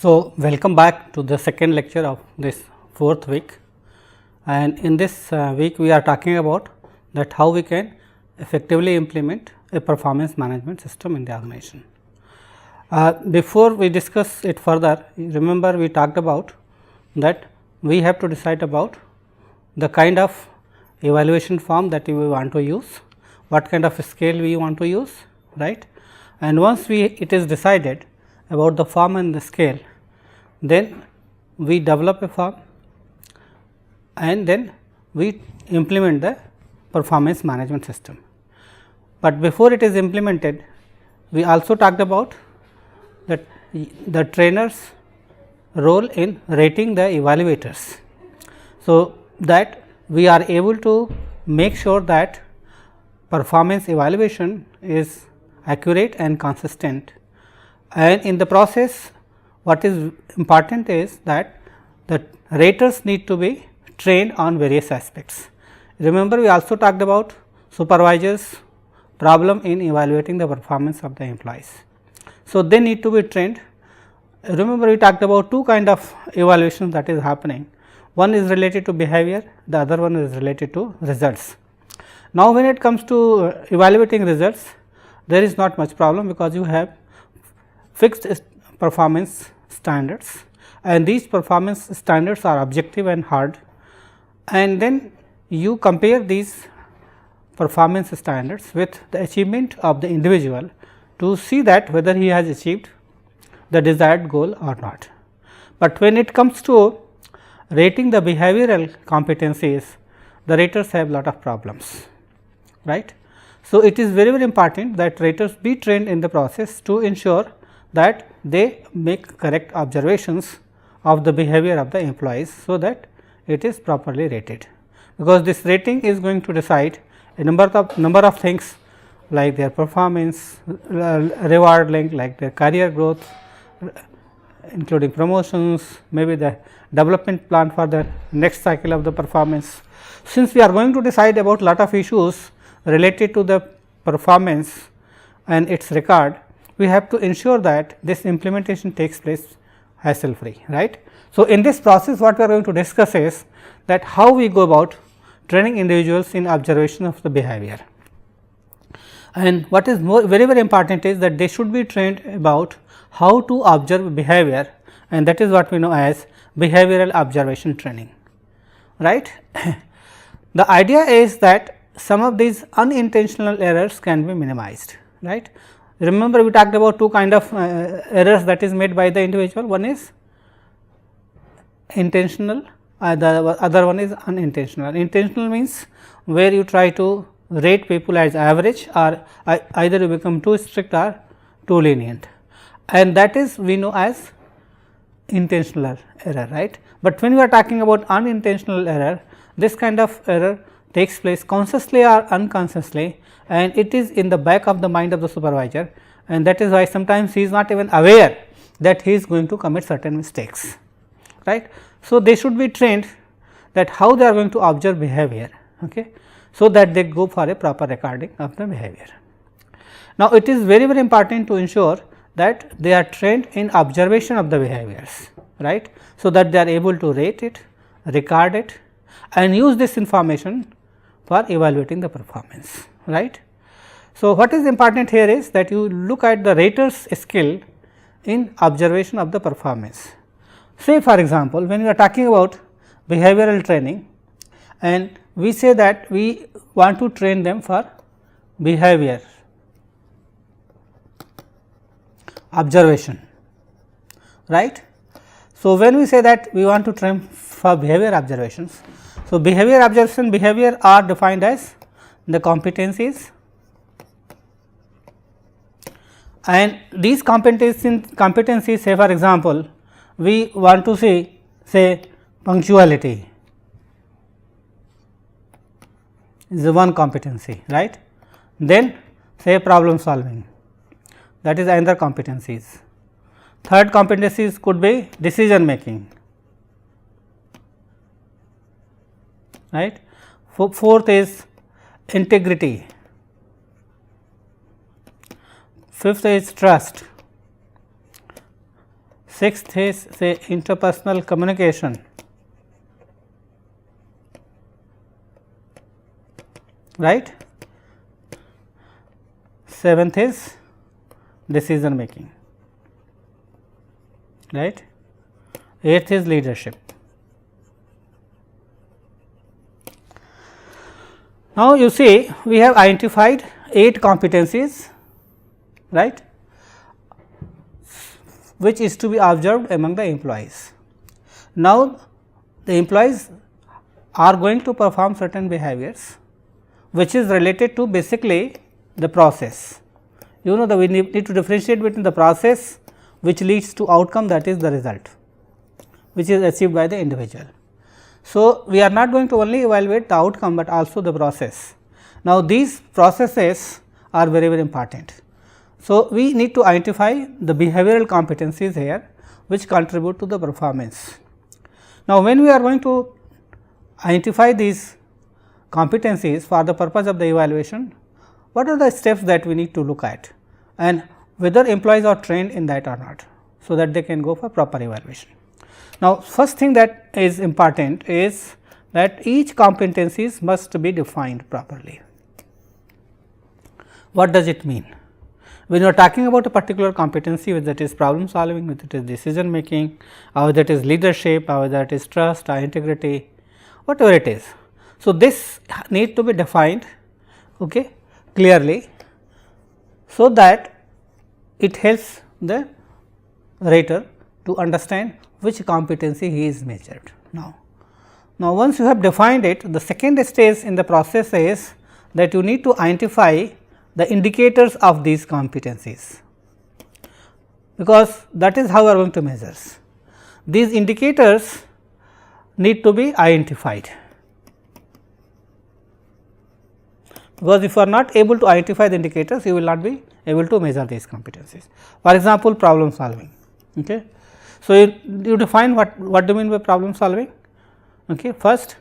So, welcome back to the second lecture of this fourth week, and in this week we are talking about that how we can effectively implement a performance management system in the organization. Before we discuss it further, remember we talked about that we have to decide about the kind of evaluation form that we want to use, what kind of scale we want to use, right. And once it is decided about the form and the scale, then we develop a form and then we implement the performance management system. But before it is implemented, we also talked about that the trainer's role in rating the evaluators. So, that we are able to make sure that performance evaluation is accurate and consistent, and in the process what is important is that the raters need to be trained on various aspects. Remember, we also talked about supervisors' problem in evaluating the performance of the employees. So, they need to be trained. Remember, we talked about two kind of evaluations that is happening. One is related to behavior, the other one is related to results. Now, when it comes to evaluating results, there is not much problem because you have fixed performance standards, and these performance standards are objective and hard, and then you compare these performance standards with the achievement of the individual to see that whether he has achieved the desired goal or not. But when it comes to rating the behavioral competencies, the raters have lot of problems, right. So, it is very important that raters be trained in the process to ensure that they make correct observations of the behavior of the employees, so that it is properly rated, because this rating is going to decide a number of things like their performance, reward link, like their career growth, including promotions, maybe the development plan for the next cycle of the performance. Since we are going to decide about lot of issues related to the performance and its record, we have to ensure that this implementation takes place hassle free, right. So, in this process what we are going to discuss is that how we go about training individuals in observation of the behavior, and what is very important is that they should be trained about how to observe behavior, and that is what we know as behavioral observation training, right. The idea is that some of these unintentional errors can be minimized, right. Remember, we talked about two kind of errors that is made by the individual. One is intentional, the other one is unintentional. Intentional means where you try to rate people as average, or either you become too strict or too lenient, and that is we know as intentional error, right. But when we are talking about unintentional error, this kind of error takes place consciously or unconsciously, and it is in the back of the mind of the supervisor, and that is why sometimes he is not even aware that he is going to commit certain mistakes, right. So, they should be trained that how they are going to observe behavior, okay, so that they go for a proper recording of the behavior. Now, it is very important to ensure that they are trained in observation of the behaviors, right. So, that they are able to rate it, record it, and use this information for evaluating the performance, right. So, what is important here is that you look at the rater's skill in observation of the performance. Say for example, when we are talking about behavioral training, and we say that we want to train them for behavior observation, right. So, when we say that we want to train for behavior observations, so behavior observation, behavior are defined as the competencies, and these competencies, say for example, we want to see say punctuality is one competency, right. Then say problem solving, that is another competencies. Third competencies could be decision making, right. Fourth is integrity, fifth is trust, Sixth is say interpersonal communication. Right. Seventh is decision making. Right. Eighth is leadership. Now, you see we have identified 8 competencies, right, which is to be observed among the employees. Now, the employees are going to perform certain behaviors which is related to basically the process. You know, we need to differentiate between the process which leads to outcome, that is the result which is achieved by the individual. So, we are not going to only evaluate the outcome, but also the process. Now, these processes are very, very important. So, we need to identify the behavioral competencies here which contribute to the performance. Now, when we are going to identify these competencies for the purpose of the evaluation, what are the steps that we need to look at and whether employees are trained in that or not, so that they can go for proper evaluation. Now, first thing that is important is that each competencies must be defined properly. What does it mean? When you are talking about a particular competency, whether it is problem solving, whether it is decision making, or whether it is leadership, or whether it is trust or integrity, whatever it is. So, this need to be defined clearly, so that it helps the rater to understand which competency he is measured. Now, once you have defined it, the second stage in the process is that you need to identify the indicators of these competencies, because that is how we are going to measure. These indicators need to be identified, because if you are not able to identify the indicators, you will not be able to measure these competencies. For example, problem solving. Okay. So, you define what do you mean by problem solving? Okay. First,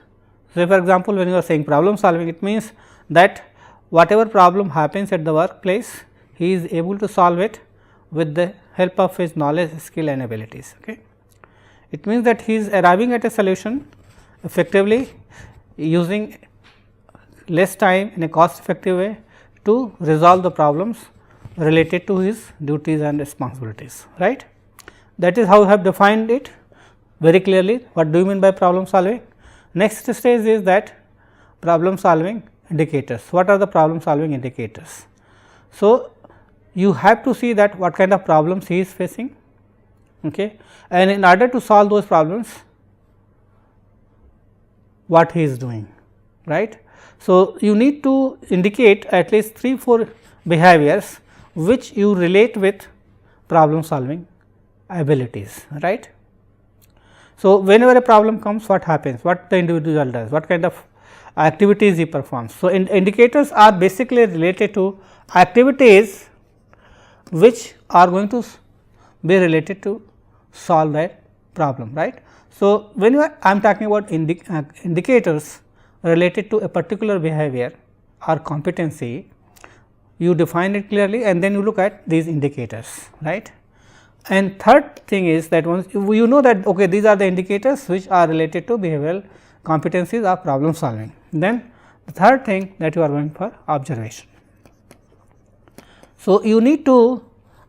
say for example, when you are saying problem solving, it means that whatever problem happens at the workplace, he is able to solve it with the help of his knowledge, skill and abilities. Okay. It means that he is arriving at a solution effectively using less time in a cost effective way to resolve the problems related to his duties and responsibilities, right. That is how we have defined it very clearly. What do you mean by problem solving? Next stage is that problem solving indicators. What are the problem solving indicators? So, you have to see that what kind of problems he is facing, okay, and in order to solve those problems, what he is doing, right. So, you need to indicate at least 3-4 behaviors which you relate with problem solving abilities, right. So, whenever a problem comes, what happens, what the individual does, what kind of activities he performs. So, indicators are basically related to activities which are going to be related to solve that problem, right. So, when I am talking about indicators related to a particular behavior or competency, you define it clearly and then you look at these indicators, right. And third thing is that once you know that okay, these are the indicators which are related to behavioral competencies of problem solving, then the third thing that you are going for observation. So, you need to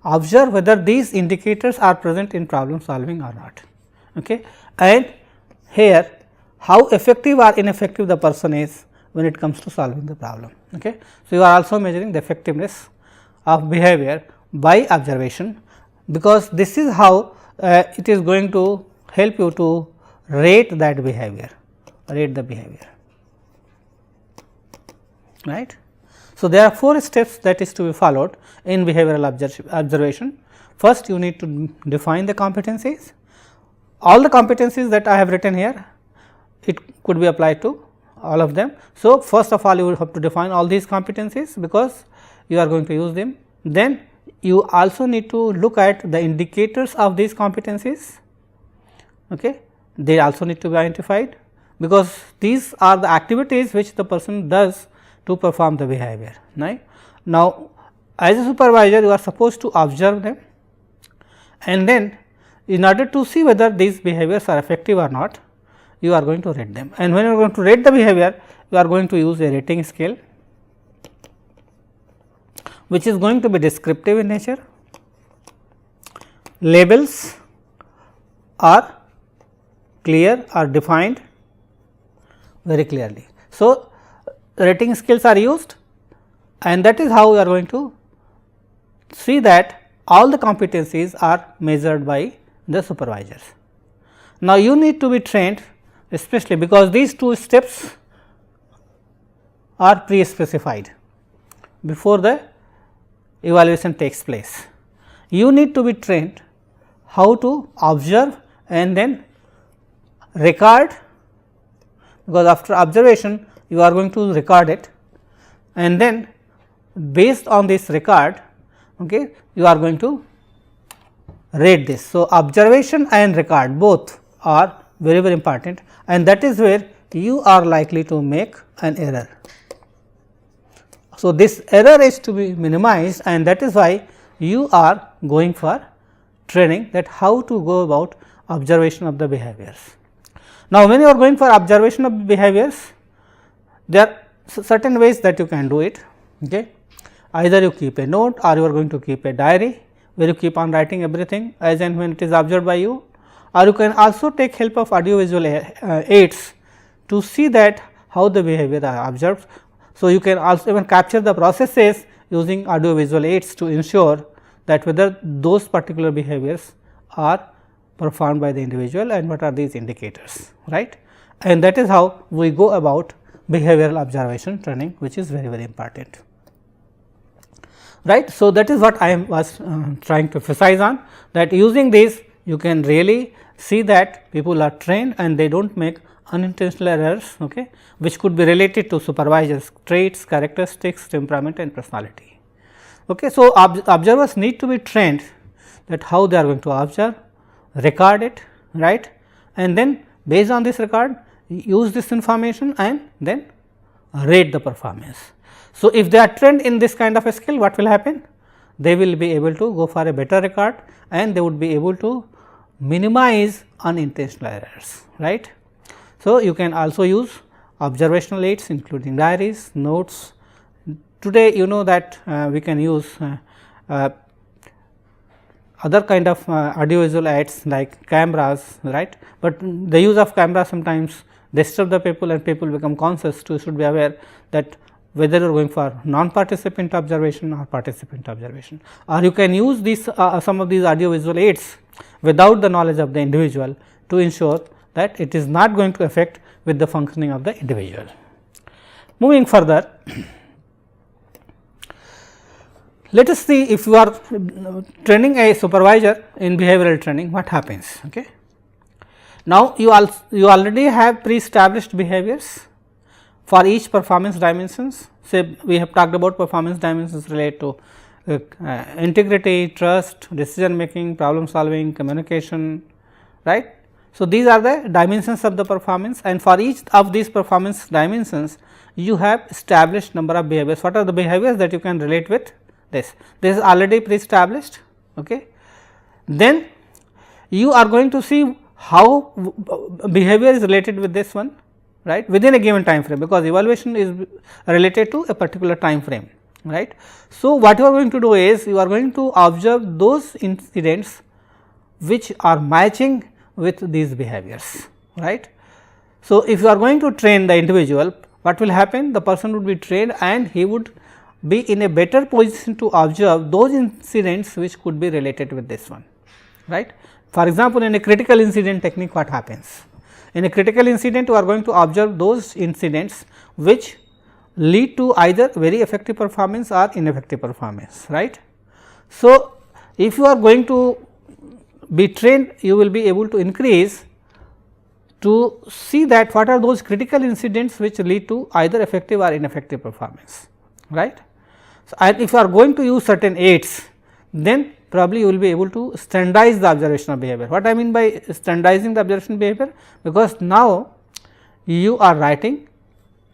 observe whether these indicators are present in problem solving or not, okay. And here how effective or ineffective the person is when it comes to solving the problem, okay. So, you are also measuring the effectiveness of behavior by observation, because this is how it is going to help you to rate that behavior, rate the behavior, right. So, there are 4 steps that is to be followed in behavioral observation. First, you need to define the competencies. All the competencies that I have written here, it could be applied to all of them. So, first of all you will have to define all these competencies, because you are going to use them. Then you also need to look at the indicators of these competencies, okay. They also need to be identified, because these are the activities which the person does to perform the behavior, right. Now, as a supervisor you are supposed to observe them, and then in order to see whether these behaviors are effective or not, you are going to rate them, and when you are going to rate the behavior, you are going to use a rating scale which is going to be descriptive in nature. Labels are clear or defined very clearly. So, rating scales are used, and that is how we are going to see that all the competencies are measured by the supervisors. Now, you need to be trained, especially because these two steps are pre-specified before the evaluation takes place. You need to be trained how to observe and then record, because after observation you are going to record it, and then based on this record, okay, you are going to rate this. So, observation and record both are very very important, and that is where you are likely to make an error. So, this error is to be minimized, and that is why you are going for training, that how to go about observation of the behaviors. Now, when you are going for observation of behaviors, there are certain ways that you can do it. Okay. Either you keep a note, or you are going to keep a diary where you keep on writing everything as and when it is observed by you, or you can also take help of audio visual aids to see that how the behavior are observed. So, you can also even capture the processes using audio visual aids to ensure that whether those particular behaviors are performed by the individual and what are these indicators, right. And that is how we go about behavioral observation training, which is very very important, right. So, that is what I was trying to emphasize on, that using this you can really see that people are trained and they do not make unintentional errors, okay, which could be related to supervisors traits, characteristics, temperament and personality. Okay. So, observers need to be trained that how they are going to observe, record it, right, and then based on this record use this information and then rate the performance. So, if they are trained in this kind of a skill, what will happen? They will be able to go for a better record, and they would be able to minimize unintentional errors, right. So, you can also use observational aids including diaries, notes. Today you know that we can use other kind of audiovisual aids like cameras, right, but the use of camera sometimes disturb the people and people become conscious to should be aware that whether you are going for non-participant observation or participant observation, or you can use these some of these audio visual aids without the knowledge of the individual to ensure that it is not going to affect with the functioning of the individual. Moving further, let us see if you are training a supervisor in behavioral training, what happens. Okay. Now, you already have pre-established behaviors for each performance dimensions. Say we have talked about performance dimensions related to integrity, trust, decision making, problem solving, communication, right. So, these are the dimensions of the performance, and for each of these performance dimensions you have established number of behaviors. What are the behaviors that you can relate with this? This is already pre-established. Okay. Then you are going to see how behavior is related with this one, right, within a given time frame, because evaluation is related to a particular time frame, right. So, what you are going to do is you are going to observe those incidents which are matching with these behaviors, right. So, if you are going to train the individual, what will happen? The person would be trained and he would be in a better position to observe those incidents which could be related with this one, right. For example, in a critical incident technique, what happens? In a critical incident, you are going to observe those incidents which lead to either very effective performance or ineffective performance, right. So, if you are going to be trained, you will be able to increase to see that what are those critical incidents which lead to either effective or ineffective performance, right. So, and if you are going to use certain aids, then probably you will be able to standardize the observational behavior. What I mean by standardizing the observational behavior? Because now you are writing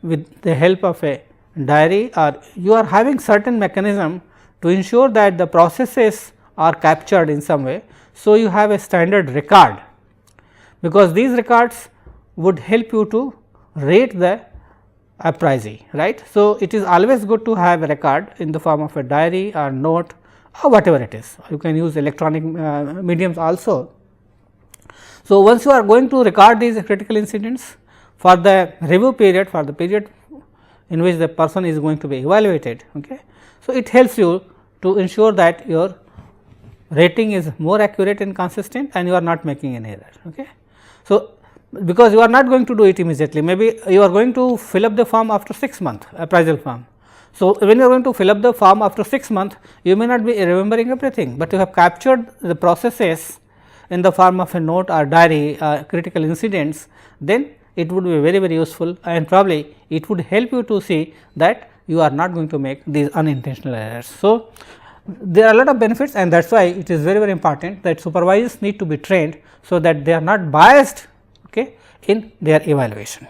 with the help of a diary, or you are having certain mechanism to ensure that the processes are captured in some way. So, you have a standard record, because these records would help you to rate the appraisee, right. So, it is always good to have a record in the form of a diary or note or whatever it is. You can use electronic mediums also. So, once you are going to record these critical incidents for the review period, for the period in which the person is going to be evaluated. Okay. So, it helps you to ensure that your rating is more accurate and consistent and you are not making an error. Okay. So, because you are not going to do it immediately, maybe you are going to fill up the form after 6 months, appraisal form. So, when you are going to fill up the form after 6 months, you may not be remembering everything, but you have captured the processes in the form of a note or diary critical incidents, then it would be very, very useful, and probably it would help you to see that you are not going to make these unintentional errors. So, there are a lot of benefits, and that is why it is very, very important that supervisors need to be trained, so that they are not biased, okay, in their evaluation.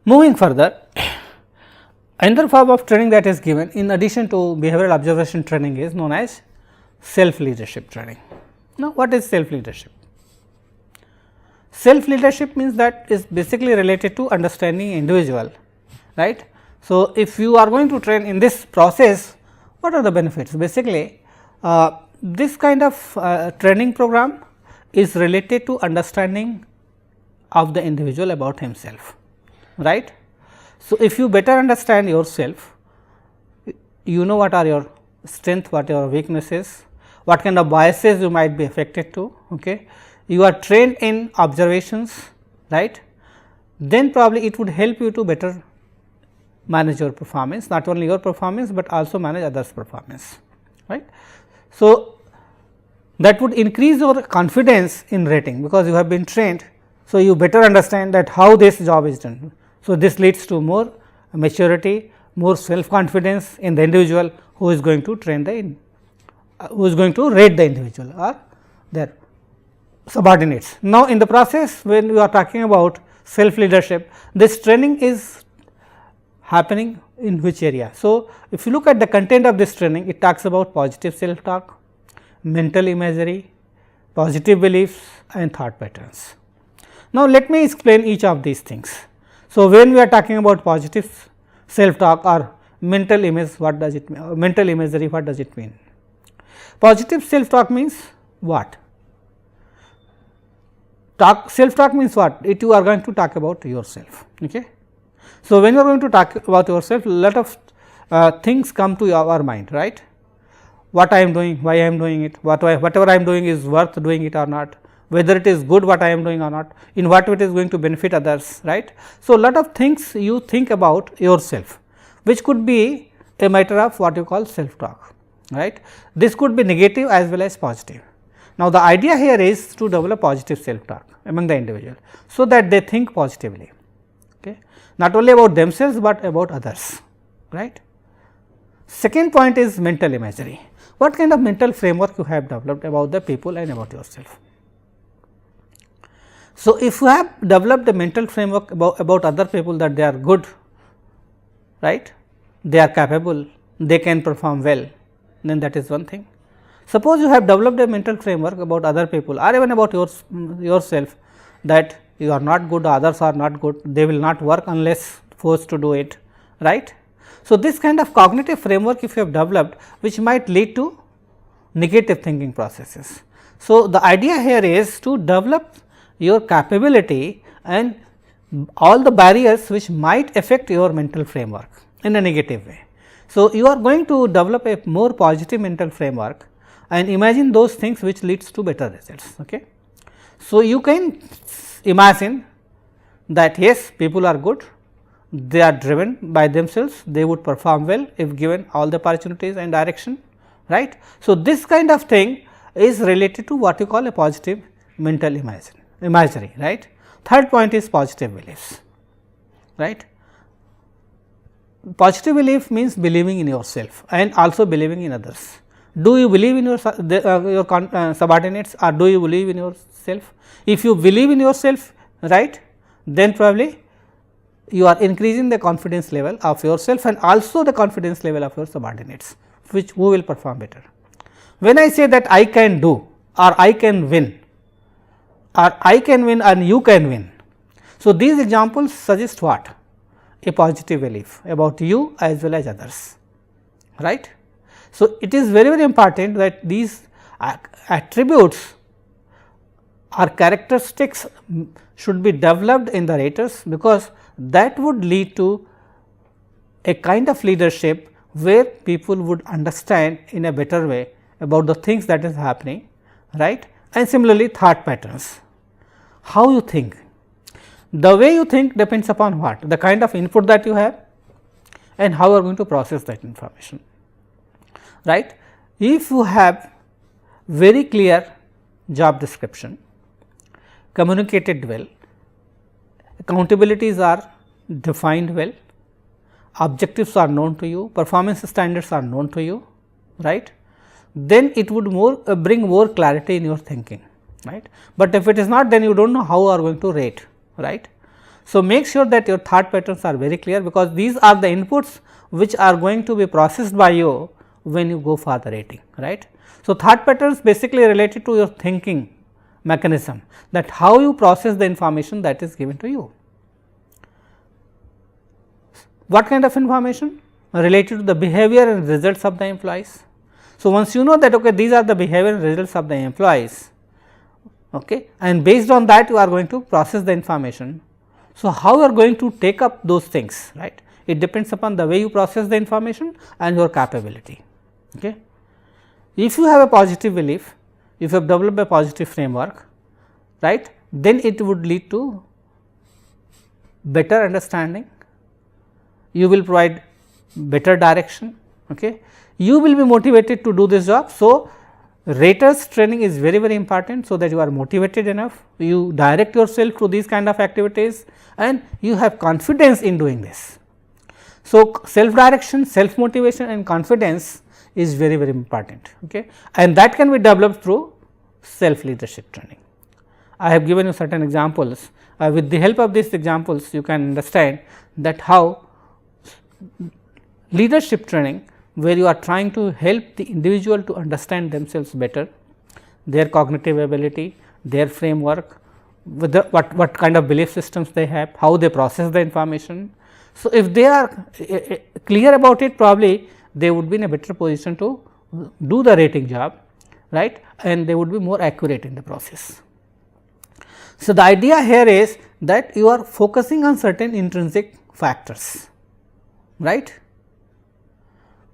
Moving further, another form of training that is given in addition to behavioral observation training is known as self leadership training. Now, what is self leadership? Self leadership means that is basically related to understanding individual, right. So, if you are going to train in this process, what are the benefits? Basically, this kind of training program is related to understanding of the individual about himself, right. So, if you better understand yourself, you know what are your strengths, what are your weaknesses, what kind of biases you might be affected to. Okay. You are trained in observations, right, then probably it would help you to better manage your performance, not only your performance, but also manage others' performance, right. So, that would increase your confidence in rating, because you have been trained. So, you better understand that how this job is done. So, this leads to more maturity, more self confidence in the individual who is going to train the who is going to rate the individual or their subordinates. Now, in the process, when we are talking about self leadership, this training is happening in which area? So, if you look at the content of this training, it talks about positive self talk, mental imagery, positive beliefs and thought patterns. Now, let me explain each of these things. So, when we are talking about positive self talk or mental image, what does it mean? Mental imagery, what does it mean? Positive self talk means what? Self talk means what? You are going to talk about yourself. Okay. So, when you are going to talk about yourself, lot of things come to our mind, right. What I am doing, why I am doing it, whatever I am doing is worth doing it or not, whether it is good what I am doing or not, in what way it is going to benefit others, right. So, lot of things you think about yourself, which could be a matter of what you call self talk, right. This could be negative as well as positive. Now, the idea here is to develop positive self talk among the individual, so that they think positively, okay, not only about themselves, but about others, right. Second point is mental imagery. What kind of mental framework you have developed about the people and about yourself? So, if you have developed a mental framework about other people, that they are good, right, they are capable, they can perform well, then that is one thing. Suppose you have developed a mental framework about other people or even about yourself, that you are not good, others are not good, they will not work unless forced to do it, right. So, this kind of cognitive framework if you have developed, which might lead to negative thinking processes. So, the idea here is to develop your capability and all the barriers which might affect your mental framework in a negative way. So, you are going to develop a more positive mental framework and imagine those things which leads to better results. Okay. So, you can imagine that yes, people are good, they are driven by themselves, they would perform well if given all the opportunities and direction, right. So, this kind of thing is related to what you call a positive mental imagery, right. Third point is positive beliefs, right. Positive belief means believing in yourself and also believing in others. Do you believe in your subordinates, or do you believe in yourself? If you believe in yourself, right, then probably you are increasing the confidence level of yourself and also the confidence level of your subordinates, who will perform better. when I say that I can do or I can win or I can win and you can win. So, these examples suggest what? A positive belief about you as well as others, right. So, it is very, very important that these attributes or characteristics should be developed in the raters, because that would lead to a kind of leadership where people would understand in a better way about the things that is happening, right. And similarly, thought patterns, how you think. The way you think depends upon what? The kind of input that you have and how you are going to process that information, right. If you have very clear job description, communicated well, accountabilities are defined well, objectives are known to you, performance standards are known to you, right, then it would bring more clarity in your thinking, right. But if it is not, then you do not know how you are going to rate, right. So, make sure that your thought patterns are very clear, because these are the inputs which are going to be processed by you when you go for the rating, right. So, thought patterns basically related to your thinking mechanism, that how you process the information that is given to you. What kind of information? Related to the behavior and results of the employees. So, once you know that okay, these are the behavior and results of the employees, okay, and based on that you are going to process the information. So, how you are going to take up those things, right? It depends upon the way you process the information and your capability. Okay. If you have a positive belief, if you have developed a positive framework, right, then it would lead to better understanding, you will provide better direction, okay. You will be motivated to do this job. So, raters training is very, very important, so that you are motivated enough, you direct yourself to these kind of activities and you have confidence in doing this. So, self direction, self motivation and confidence is very, very important, okay, and that can be developed through self leadership training. I have given you certain examples. With the help of these examples, you can understand that how leadership training, where you are trying to help the individual to understand themselves better, their cognitive ability, their framework, whether what kind of belief systems they have, how they process the information. So, if they are clear about it, probably they would be in a better position to do the rating job, right, and they would be more accurate in the process. So, the idea here is that you are focusing on certain intrinsic factors, right,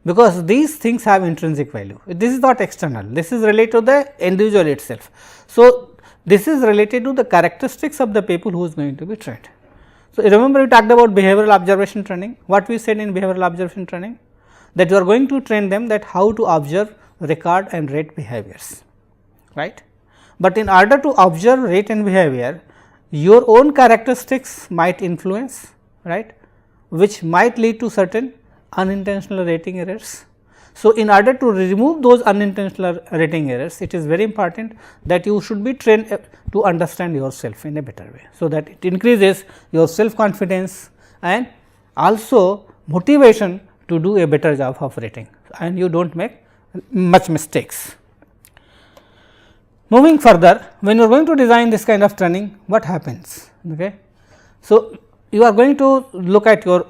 because these things have intrinsic value. This is not external, this is related to the individual itself. So, this is related to the characteristics of the people who is going to be trained. So, remember we talked about behavioral observation training. What we said in behavioral observation training? That you are going to train them that how to observe, record and rate behaviors, right. But in order to observe, rate and behavior, your own characteristics might influence, right, which might lead to certain unintentional rating errors. So, in order to remove those unintentional rating errors, it is very important that you should be trained to understand yourself in a better way. So, that it increases your self confidence and also motivation to do a better job of rating, and you do not make much mistakes. Moving further, when you are going to design this kind of training, what happens? Okay. So, you are going to look at your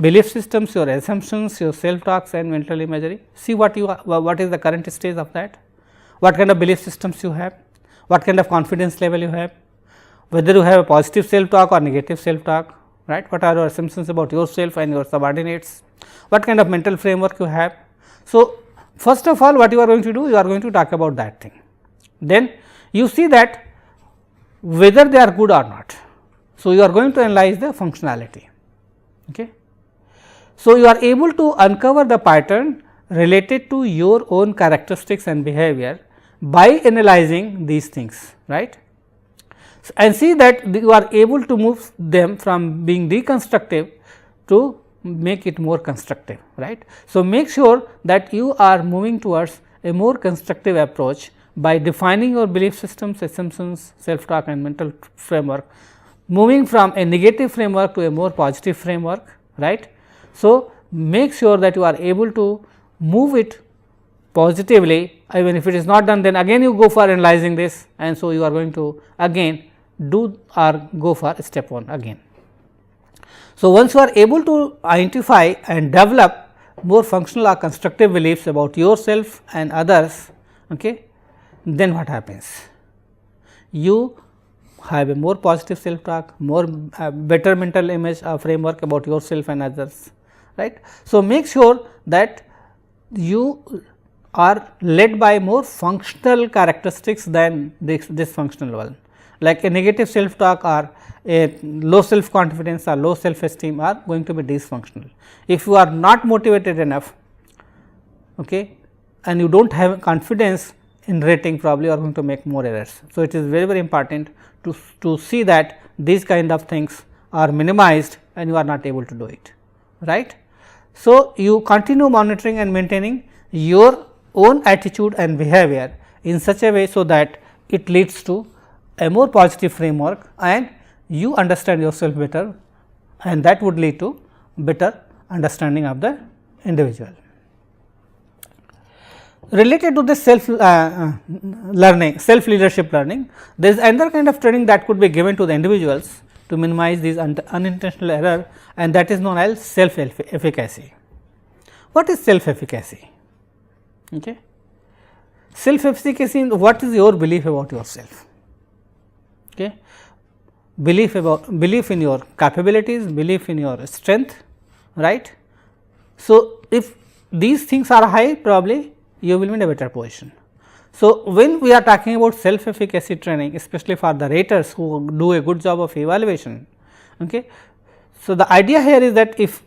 belief systems, your assumptions, your self talks and mental imagery. See what is the current stage of that, what kind of belief systems you have, what kind of confidence level you have, whether you have a positive self talk or negative self talk, right, what are your assumptions about yourself and your subordinates, what kind of mental framework you have. So, first of all what you are going to do, you are going to talk about that thing. Then you see that whether they are good or not. So, you are going to analyze the functionality. Okay. So, you are able to uncover the pattern related to your own characteristics and behavior by analyzing these things, right, and see that you are able to move them from being deconstructive to make it more constructive, right. So, make sure that you are moving towards a more constructive approach by defining your belief systems, assumptions, self talk and mental framework, moving from a negative framework to a more positive framework, right. So, make sure that you are able to move it positively. Even if it is not done, then again you go for analyzing this, and so you are going to again do or go for step 1 again. So, once you are able to identify and develop more functional or constructive beliefs about yourself and others, okay, then what happens? You have a more positive self talk, more better mental image framework about yourself and others, right. So, make sure that you are led by more functional characteristics than this dysfunctional one, like a negative self talk or a low self confidence or low self esteem are going to be dysfunctional. If you are not motivated enough, okay, and you do not have confidence in rating, probably you are going to make more errors. So, it is very important to see that these kind of things are minimized and you are not able to do it, right. So, you continue monitoring and maintaining your own attitude and behavior in such a way, so that it leads to a more positive framework and you understand yourself better, and that would lead to better understanding of the individual. Related to this self learning, self leadership learning, there is another kind of training that could be given to the individuals to minimize these unintentional error, and that is known as self efficacy. What is self efficacy? Okay. Self efficacy, what is your belief about yourself? Okay. Belief in your capabilities, belief in your strength, right. So, if these things are high, probably you will be in a better position. So, when we are talking about self efficacy training, especially for the raters who do a good job of evaluation, okay. So, the idea here is that if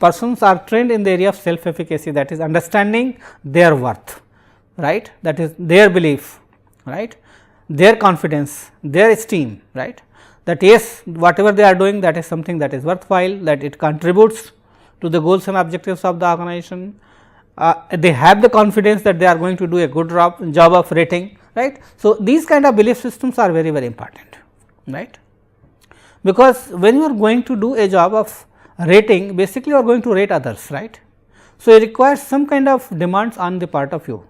persons are trained in the area of self efficacy, that is understanding their worth, right, that is their belief, right, their confidence, their esteem, right, that yes, whatever they are doing, that is something that is worthwhile, that it contributes to the goals and objectives of the organization. They have the confidence that they are going to do a good job of rating, right. So, these kind of belief systems are very important, right, because when you are going to do a job of rating, basically you are going to rate others, right. So, it requires some kind of demands on the part of you,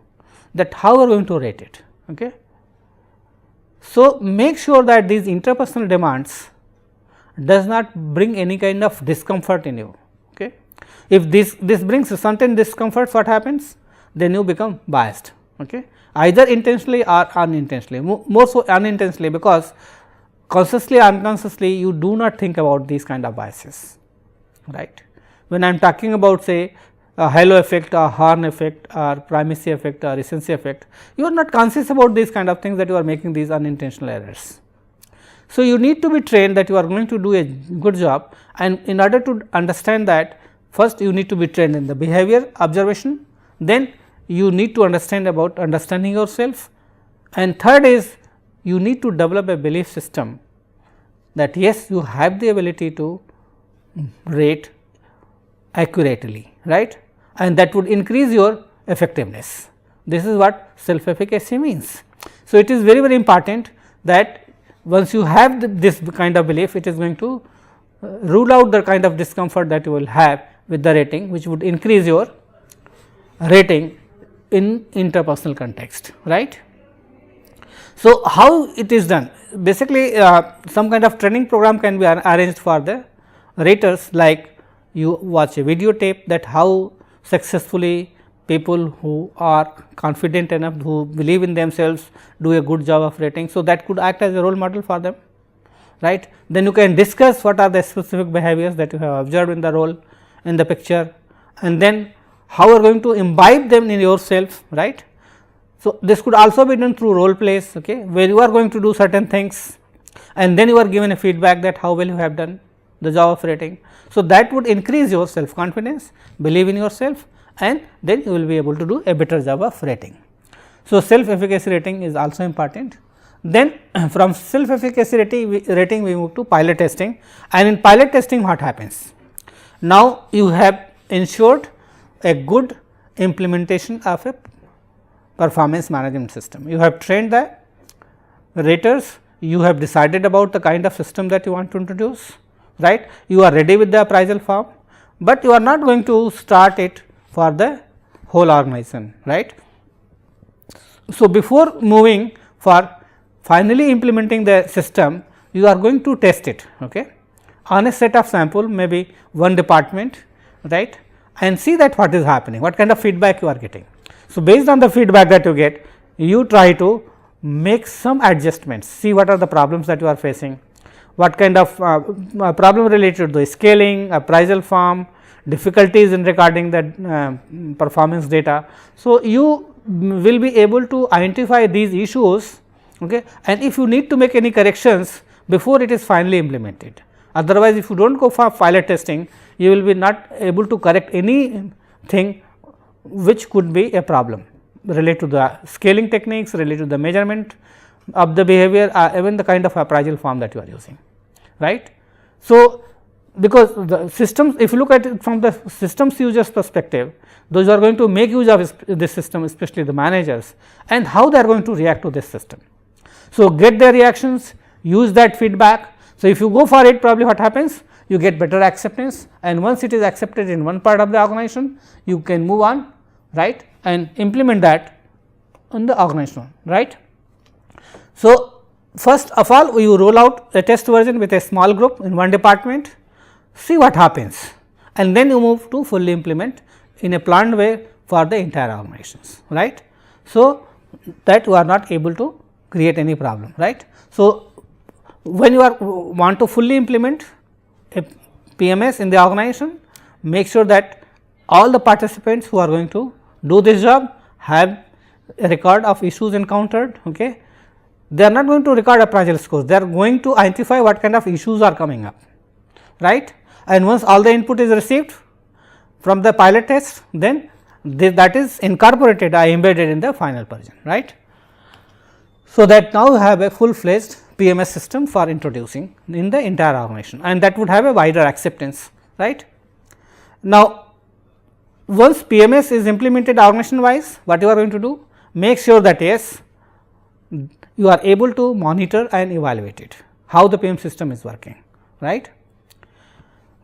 that how you are going to rate it. Okay. So, make sure that these interpersonal demands does not bring any kind of discomfort in you. Okay. If this brings certain discomforts, what happens? Then you become biased, okay, either intentionally or unintentionally, more so unintentionally, because consciously or unconsciously you do not think about these kind of biases, right. When I am talking about, say, a halo effect or horn effect or primacy effect or recency effect, you are not conscious about these kind of things, that you are making these unintentional errors. So, you need to be trained that you are going to do a good job, and in order to understand that, first you need to be trained in the behavior observation, then you need to understand about understanding yourself, and third is you need to develop a belief system that yes, you have the ability to rate accurately, right, and that would increase your effectiveness. This is what self efficacy means. So, it is very important that once you have this kind of belief, it is going to rule out the kind of discomfort that you will have with the rating, which would increase your rating in interpersonal context, right. So, how it is done? Basically, some kind of training program can be arranged for the raters, like you watch a videotape that how successfully people who are confident enough, who believe in themselves, do a good job of rating. So, that could act as a role model for them, right. Then you can discuss what are the specific behaviors that you have observed in the role, in the picture, and then how you are going to imbibe them in yourself, right. So, this could also be done through role plays, okay, where you are going to do certain things and then you are given a feedback that how well you have done the job of rating. So, that would increase your self confidence, believe in yourself, and then you will be able to do a better job of rating. So, self efficacy rating is also important. Then from self efficacy rating we move to pilot testing, and in pilot testing what happens? Now, you have ensured a good implementation of a performance management system. You have trained the raters, you have decided about the kind of system that you want to introduce, right. You are ready with the appraisal form, but you are not going to start it for the whole organization, right. So, before moving for finally implementing the system, you are going to test it, okay, on a set of sample, maybe one department, right, and see that what is happening, what kind of feedback you are getting. So, based on the feedback that you get, you try to make some adjustments, see what are the problems that you are facing, what kind of problem related to the scaling, appraisal form, difficulties in recording the performance data. So, you will be able to identify these issues, okay, and if you need to make any corrections before it is finally implemented. Otherwise, if you do not go for pilot testing, you will be not able to correct anything which could be a problem related to the scaling techniques, related to the measurement of the behavior, even the kind of appraisal form that you are using, right. So, because the systems, if you look at it from the systems users perspective, those are going to make use of this system, especially the managers, and how they are going to react to this system. So, get their reactions, use that feedback. So, if you go for it, probably what happens, you get better acceptance, and once it is accepted in one part of the organization, you can move on, right, and implement that in the organization, right. So, first of all, you roll out a test version with a small group in one department, see what happens, and then you move to fully implement in a planned way for the entire organizations, right. So, that you are not able to create any problem, right. So, when you want to fully implement a PMS in the organization, make sure that all the participants who are going to do this job have a record of issues encountered, okay. They are not going to record appraisal scores, they are going to identify what kind of issues are coming up, right. And once all the input is received from the pilot test, then that is incorporated or embedded in the final version, right. So, that now you have a full fledged PMS system for introducing in the entire organization, and that would have a wider acceptance, right. Now, once PMS is implemented organization wise, what you are going to do? Make sure that yes, you are able to monitor and evaluate it, how the PMS system is working, right.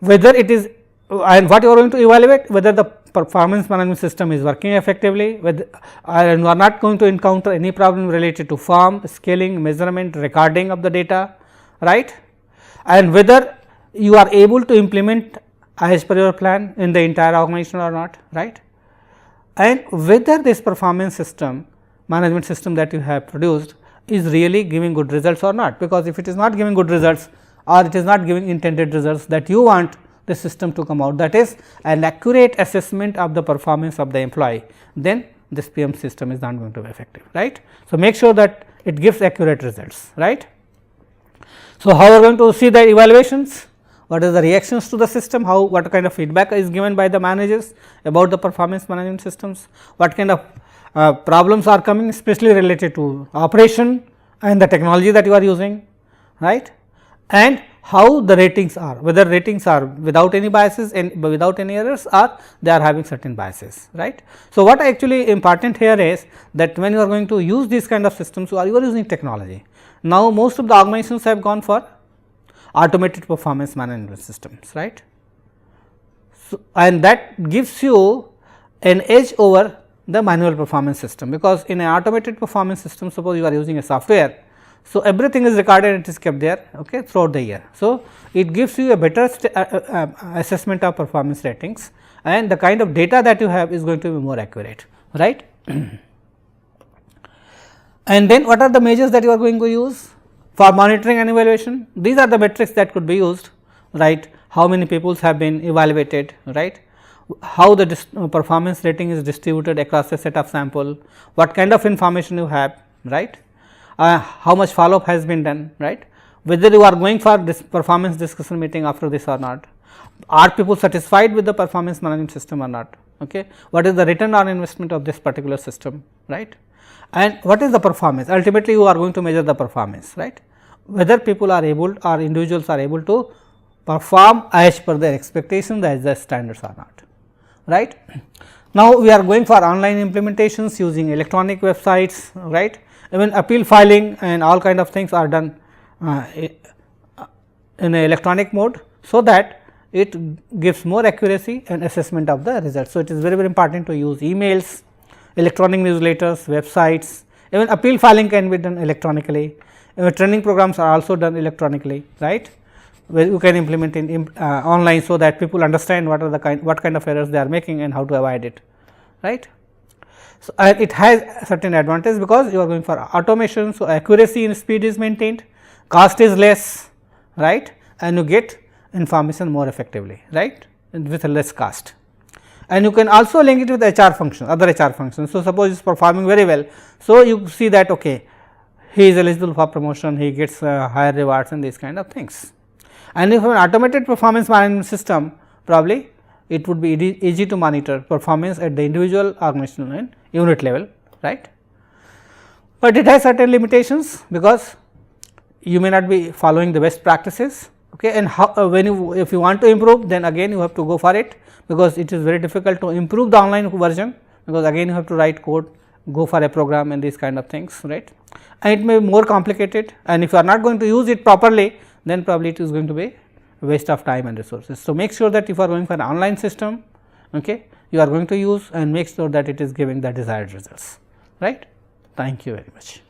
Whether it is, and what you are going to evaluate, whether the performance management system is working effectively, whether and you are not going to encounter any problem related to form, scaling, measurement, recording of the data, right, and whether you are able to implement as per your plan in the entire organization or not, right, and whether this performance system management system that you have produced is really giving good results or not, because if it is not giving good results or it is not giving intended results that you want the system to come out, that is an accurate assessment of the performance of the employee, then this PM system is not going to be effective, right. So, make sure that it gives accurate results, right. So, how we are going to see the evaluations, what is the reactions to the system, how what kind of feedback is given by the managers about the performance management systems, what kind of problems are coming, especially related to operation and the technology that you are using, right, and how the ratings are, whether ratings are without any biases and without any errors or they are having certain biases, right. So, what actually important here is that when you are going to use these kind of systems, you are using technology. Now, most of the organizations have gone for automated performance management systems, right. So, and that gives you an edge over the manual performance system, because in an automated performance system, suppose you are using a software. So, everything is recorded and it is kept there, okay, throughout the year. So, it gives you a better assessment of performance ratings, and the kind of data that you have is going to be more accurate, right. And then what are the measures that you are going to use for monitoring and evaluation? These are the metrics that could be used, right. How many peoples have been evaluated, right, how the performance rating is distributed across a set of sample, what kind of information you have, right. How much follow up has been done, right, whether you are going for this performance discussion meeting after this or not, are people satisfied with the performance management system or not, okay, what is the return on investment of this particular system, right, and what is the performance, ultimately you are going to measure the performance, right, whether people are able or individuals are able to perform as per their expectations as the standards or not, right. Now, we are going for online implementations using electronic websites, right. Even appeal filing and all kind of things are done in a electronic mode, so that it gives more accuracy and assessment of the results. So, it is very important to use emails, electronic newsletters, websites, Even appeal filing can be done electronically, even training programs are also done electronically, right, where you can implement in online, so that people understand what are the what kind of errors they are making and how to avoid it, right. So, it has certain advantage because you are going for automation. So, accuracy and speed is maintained, cost is less, right, and you get information more effectively, right, with a less cost. And you can also link it with HR function, other HR functions. So, suppose he is performing very well. So, you see that okay, he is eligible for promotion, he gets higher rewards and these kind of things. And if an automated performance management system, probably it would be easy to monitor performance at the individual, organizational and unit level, right. But it has certain limitations, because you may not be following the best practices, okay, and how, when you, if you want to improve, then again you have to go for it, because it is very difficult to improve the online version, because again you have to write code, go for a program and these kind of things, right. And it may be more complicated, and if you are not going to use it properly, then probably it is going to be a waste of time and resources. So, make sure that if you are going for an online system, okay, you are going to use, and make sure that it is giving the desired results, right. Thank you very much.